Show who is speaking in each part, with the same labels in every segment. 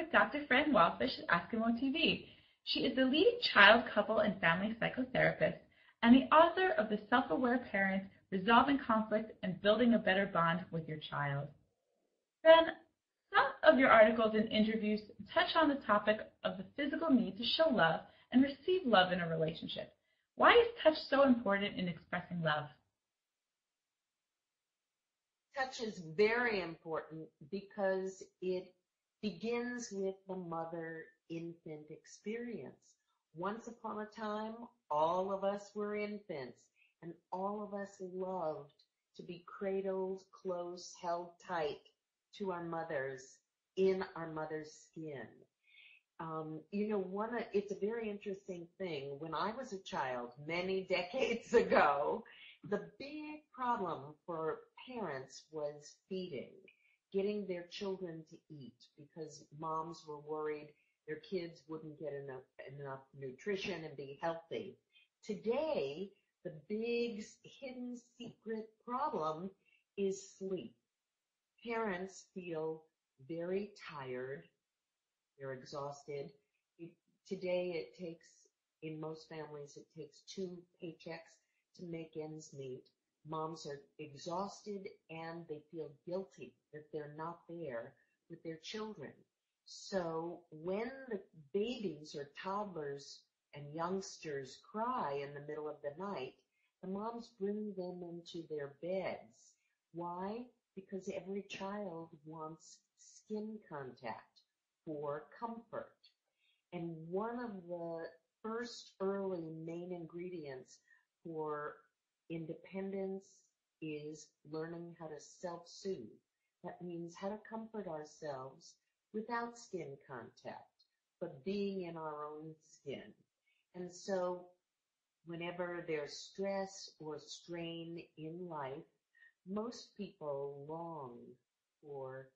Speaker 1: with Dr. Fran Walfish at Askimo TV. She is the leading child, couple, and family psychotherapist and the author of The Self-Aware Parent, Resolving Conflict and Building a Better Bond with Your Child. Fran, some of your articles and interviews touch on the topic of the physical need to show love and receive love in a relationship. Why is touch so important in expressing love?
Speaker 2: Touch is very important because it begins with the mother-infant experience. Once upon a time, all of us were infants, and all of us loved to be cradled close, held tight to our mothers, in our mother's skin. It's a very interesting thing. When I was a child, many decades ago, the big problem for parents was feeding, getting their children to eat, because moms were worried their kids wouldn't get enough nutrition and be healthy. Today, the big hidden secret problem is sleep. Parents feel very tired. They're exhausted. Today, in most families, it takes 2 paychecks to make ends meet. Moms are exhausted and they feel guilty that they're not there with their children. So when the babies or toddlers and youngsters cry in the middle of the night, the moms bring them into their beds. Why? Because every child wants skin contact for comfort. And one of the first early main ingredients for independence is learning how to self-soothe. That means how to comfort ourselves without skin contact, but being in our own skin. And so whenever there's stress or strain in life, most people long for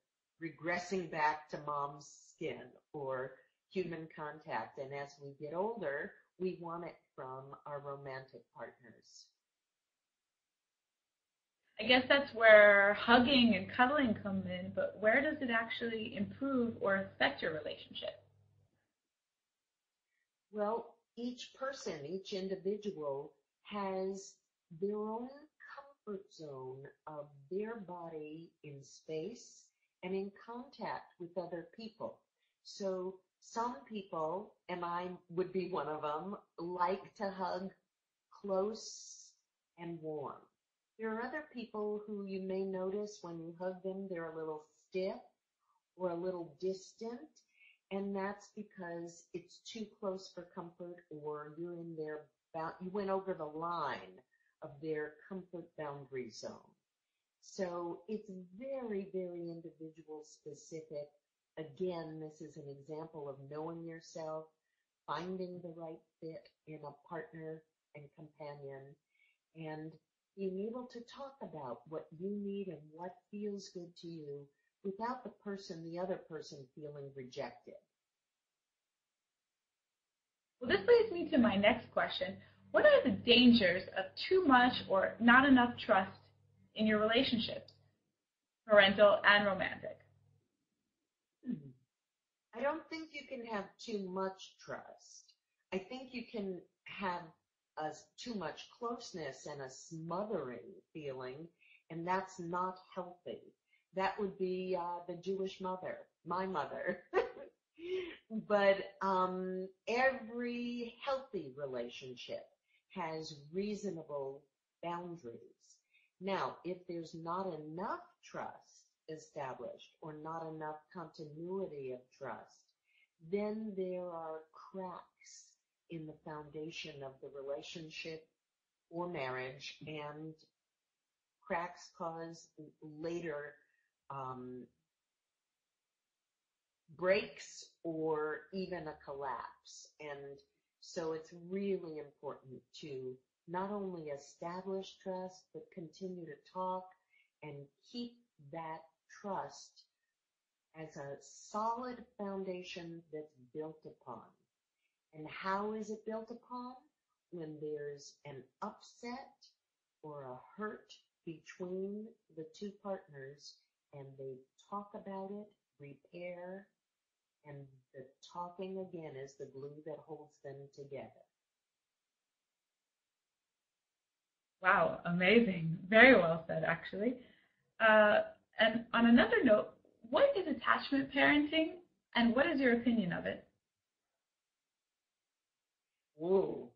Speaker 2: regressing back to mom's skin or human contact. And as we get older, we want it from our romantic partners.
Speaker 1: I guess that's where hugging and cuddling come in, but where does it actually improve or affect your relationship?
Speaker 2: Well, each person, each individual has their own comfort zone of their body in space and in contact with other people. So some people, and I would be one of them, like to hug close and warm. There are other people who you may notice when you hug them, they're a little stiff or a little distant, and that's because it's too close for comfort, or you went over the line of their comfort boundary zone. So it's very, very individual specific. Again, this is an example of knowing yourself, finding the right fit in a partner and companion, and being able to talk about what you need and what feels good to you without the other person feeling rejected.
Speaker 1: Well, this leads me to my next question. What are the dangers of too much or not enough trust in your relationships, parental and romantic?
Speaker 2: I don't think you can have too much trust. I think you can have too much closeness and a smothering feeling, and that's not healthy. That would be the Jewish mother, my mother. But every healthy relationship has reasonable boundaries. Now, if there's not enough trust established or not enough continuity of trust, then there are cracks in the foundation of the relationship or marriage, and cracks cause later breaks or even a collapse. And so it's really important to not only establish trust, but continue to talk and keep that trust as a solid foundation that's built upon. And how is it built upon? When there's an upset or a hurt between the two partners and they talk about it, repair, And the talking again is the glue that holds them together.
Speaker 1: Wow, amazing. Very well said, actually. And on another note, what is attachment parenting and what is your opinion of it?
Speaker 2: Whoa.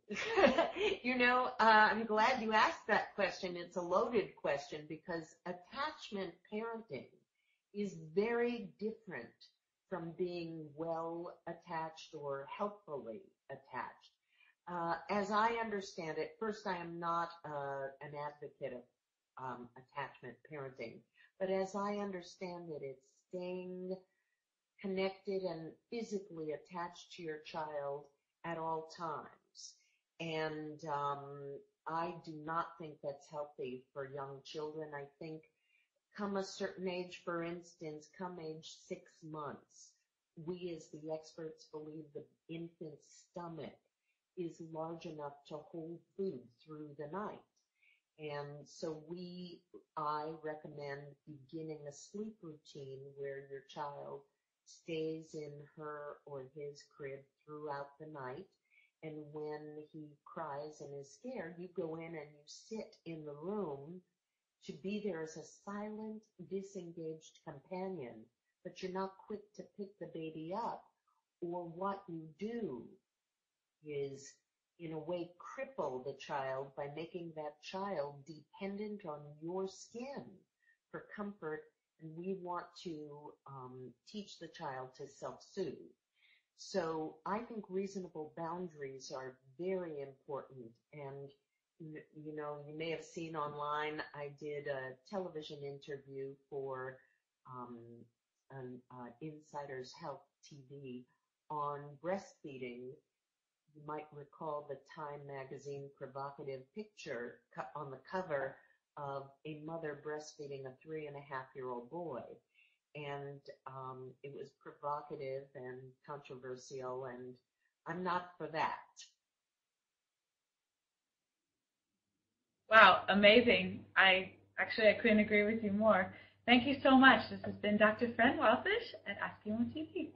Speaker 2: I'm glad you asked that question. It's a loaded question because attachment parenting is very different from being well attached or helpfully attached. As I understand it, first, I am not an advocate of attachment parenting, but as I understand it, it's staying connected and physically attached to your child at all times. And I do not think that's healthy for young children. I think come a certain age, for instance, come age 6 months, we as the experts believe the infant's stomach is large enough to hold food through the night. And so I recommend beginning a sleep routine where your child stays in her or his crib throughout the night. And when he cries and is scared, you go in and you sit in the room to be there as a silent, disengaged companion, but you're not quick to pick the baby up. Or what you do is, in a way, cripple the child by making that child dependent on your skin for comfort. And we want to teach the child to self-soothe. So I think reasonable boundaries are very important. And you may have seen online, I did a television interview for an Insider's Health TV on breastfeeding. You might recall the Time magazine provocative picture on the cover of a mother breastfeeding a 3.5-year-old boy. And it was provocative and controversial, and I'm not for that.
Speaker 1: Wow, amazing. I couldn't agree with you more. Thank you so much. This has been Dr. Fran Walfish at Askimo TV.